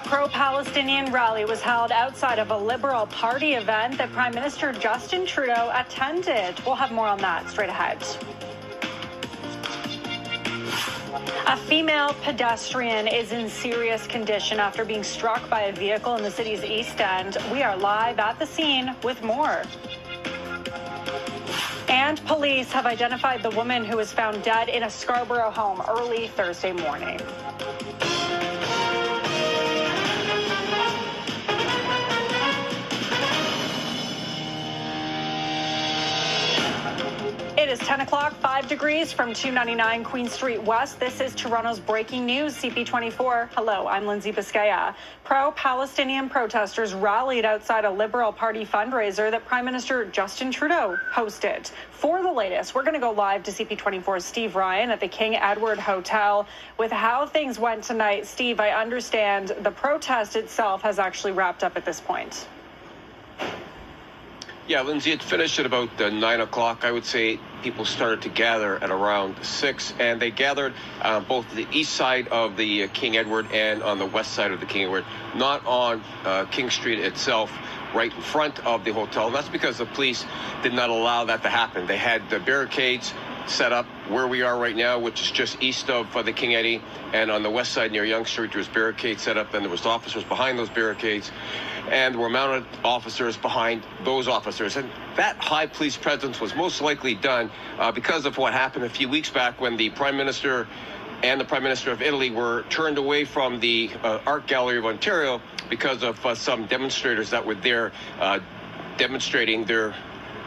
pro-Palestinian rally was held outside of a Liberal Party event that Prime Minister Justin Trudeau attended. We'll have more on that straight ahead. A female pedestrian is in serious condition after being struck by a vehicle in the city's East End. We are live at the scene with more. And police have identified the woman who was found dead in a Scarborough home early Thursday morning. It is 10 o'clock, 5 degrees from 299 Queen Street West. This is Toronto's breaking news, CP24. Hello, I'm Lindsay Biscaya. Pro-Palestinian protesters rallied outside a Liberal Party fundraiser that Prime Minister Justin Trudeau hosted. For the latest, we're going to go live to CP24's Steve Ryan at the King Edward Hotel with how things went tonight. Steve, I understand the protest itself has actually wrapped up at this point. Yeah, Lindsay, it finished at about 9 o'clock. I would say people started to gather at around 6, and they gathered both the east side of the King Edward and on the west side of the King Edward, not on King Street itself, right in front of the hotel. And that's because the police did not allow that to happen. They had the barricades set up where we are right now, which is just east of the King Eddy, and on the west side near Yonge Street, there was barricades set up, and there was officers behind those barricades, and there were mounted officers behind those officers. And that high police presence was most likely done because of what happened a few weeks back when the Prime Minister and the Prime Minister of Italy were turned away from the Art Gallery of Ontario because of some demonstrators that were there demonstrating their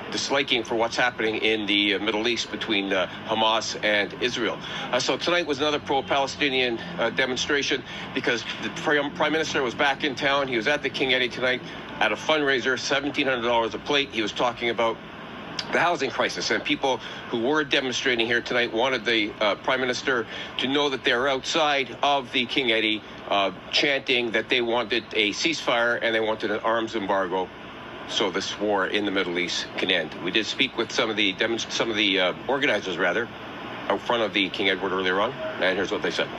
disliking for what's happening in the Middle East between Hamas and Israel. So tonight was another pro-Palestinian demonstration because the Prime Minister was back in town. He was at the King Eddy tonight at a fundraiser, $1,700 a plate. He was talking about the housing crisis, and people who were demonstrating here tonight wanted the Prime Minister to know that they're outside of the King Eddy chanting that they wanted a ceasefire and they wanted an arms embargo so this war in the Middle East can end. We did speak with some of the organizers, out front of the King Edward earlier on, and here's what they said.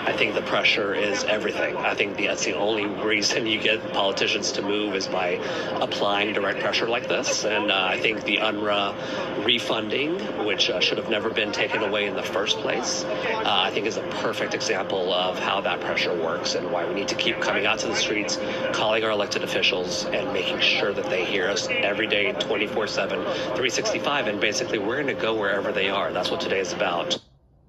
I think the pressure is everything. I think that's the only reason you get politicians to move is by applying direct pressure like this. And I think the UNRWA refunding, which should have never been taken away in the first place, I think is a perfect example of how that pressure works and why we need to keep coming out to the streets, calling our elected officials and making sure that they hear us every day, 24/7, 365. And basically, we're going to go wherever they are. That's what today is about.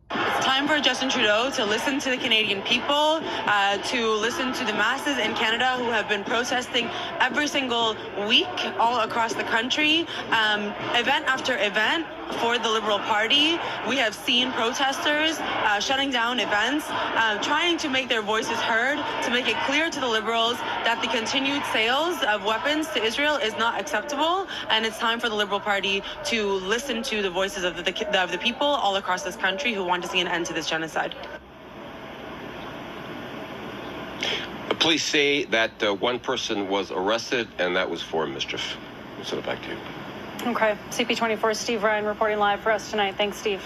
It's time for Justin Trudeau to listen to the Canadian people, to listen to the masses in Canada who have been protesting every single week all across the country. Event after event for the Liberal Party, we have seen protesters shutting down events, trying to make their voices heard, to make it clear to the Liberals that the continued sales of weapons to Israel is not acceptable, and it's time for the Liberal Party to listen to the voices of the people all across this country who want to see an end to this genocide. The police say that one person was arrested, and that was for mischief. I'll send it back to you. Okay. CP24 Steve Ryan reporting live for us tonight. Thanks, Steve.